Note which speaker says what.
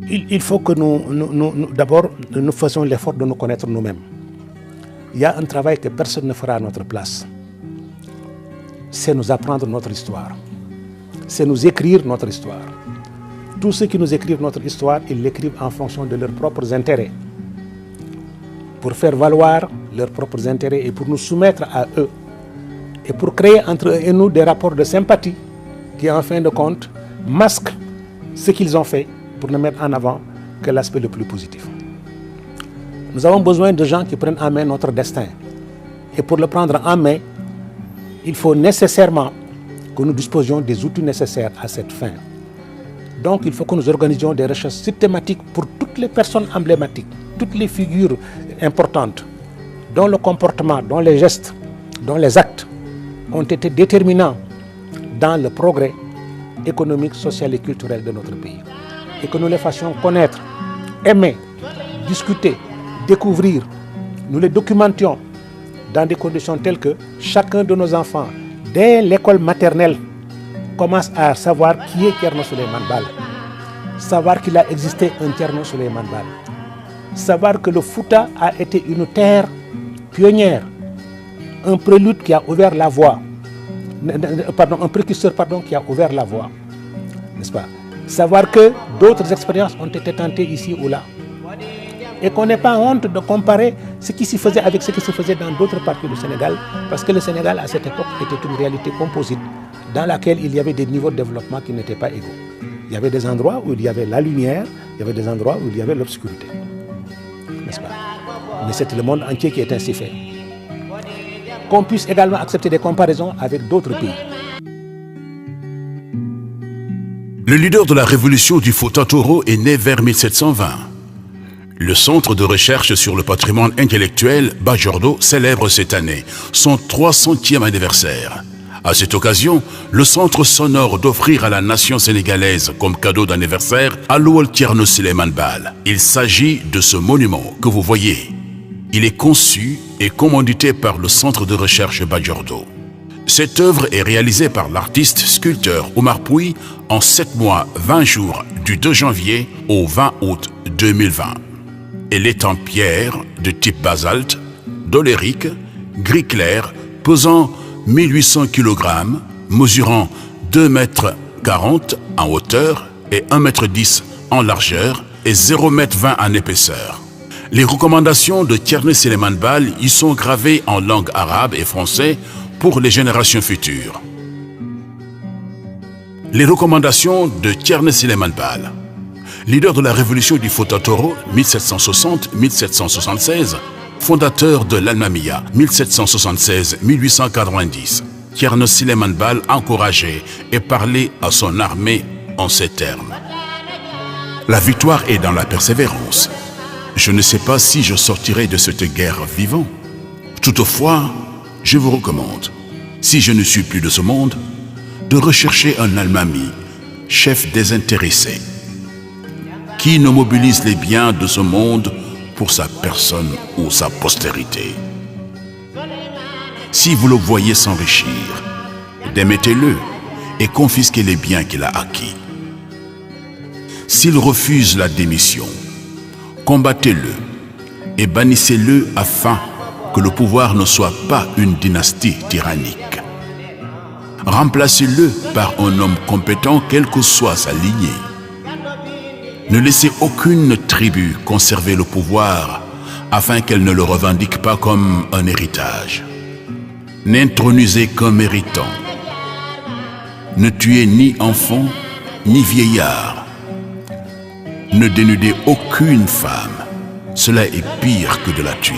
Speaker 1: Il faut que d'abord, nous fassions l'effort de nous connaître nous-mêmes. Il y a un travail que personne ne fera à notre place. C'est nous apprendre notre histoire. C'est nous écrire notre histoire. Tous ceux qui nous écrivent notre histoire, ils l'écrivent en fonction de leurs propres intérêts. Pour faire valoir leurs propres intérêts et pour nous soumettre à eux. Et pour créer entre eux et nous des rapports de sympathie qui, en fin de compte, masquent ce qu'ils ont fait pour ne mettre en avant que l'aspect le plus positif. Nous avons besoin de gens qui prennent en main notre destin. Et pour le prendre en main, il faut nécessairement que nous disposions des outils nécessaires à cette fin. Donc il faut que nous organisions des recherches systématiques pour toutes les personnes emblématiques, toutes les figures importantes, dont le comportement, dont les gestes, dont les actes ont été déterminants dans le progrès économique, social et culturel de notre pays. Et que nous les fassions connaître, aimer, discuter, découvrir, nous les documentions dans des conditions telles que chacun de nos enfants, dès l'école maternelle, commence à savoir qui est Thierno Souleymane Baal, savoir qu'il a existé un Thierno Souleymane Baal, savoir que le Fouta a été une terre pionnière, un prélude qui a ouvert la voie, un précurseur qui a ouvert la voie, n'est-ce pas? Savoir que d'autres expériences ont été tentées ici ou là, et qu'on n'ait pas honte de comparer ce qui s'y faisait avec ce qui se faisait dans d'autres parties du Sénégal, parce que le Sénégal à cette époque était une réalité composite dans laquelle il y avait des niveaux de développement qui n'étaient pas égaux. Il y avait des endroits où il y avait la lumière, il y avait des endroits où il y avait l'obscurité, n'est-ce pas? Mais c'est le monde entier qui est ainsi fait. Qu'on puisse également accepter des comparaisons avec d'autres pays.
Speaker 2: Le leader de la révolution du Fouta-Toro est né vers 1720. Le Centre de recherche sur le patrimoine intellectuel Bajordo célèbre cette année son 300e anniversaire. À cette occasion, le Centre s'honore d'offrir à la nation sénégalaise comme cadeau d'anniversaire Aloual Thierno Souleymane Baal. Il s'agit de ce monument que vous voyez. Il est conçu et commandité par le Centre de recherche Bajordo. Cette œuvre est réalisée par l'artiste sculpteur Omar Pouy en 7 mois 20 jours du 2 janvier au 20 août 2020. Elle est en pierre de type basalte, dolérique, gris clair, pesant 1800 kg, mesurant 2,40 m en hauteur et 1,10 m en largeur et 0,20 m en épaisseur. Les recommandations de Thierno Souleymane Baal y sont gravées en langue arabe et français pour les générations futures. Les recommandations de Thierno Souleymane Baal. Leader de la révolution du Fouta-Toro 1760-1776, fondateur de l'Almamia 1776-1890, Thierno Souleymane Baal encourageait et parlait à son armée en ces termes. La victoire est dans la persévérance. Je ne sais pas si je sortirai de cette guerre vivant. Toutefois, je vous recommande, si je ne suis plus de ce monde, de rechercher un Almami, chef désintéressé, qui ne mobilise les biens de ce monde pour sa personne ou sa postérité. Si vous le voyez s'enrichir, démettez-le et confisquez les biens qu'il a acquis. S'il refuse la démission, combattez-le et bannissez-le afin que le pouvoir ne soit pas une dynastie tyrannique. Remplacez-le par un homme compétent, quelle que soit sa lignée. Ne laissez aucune tribu conserver le pouvoir afin qu'elle ne le revendique pas comme un héritage. N'intronisez qu'un méritant. Ne tuez ni enfant ni vieillard. Ne dénudez aucune femme. Cela est pire que de la tuer.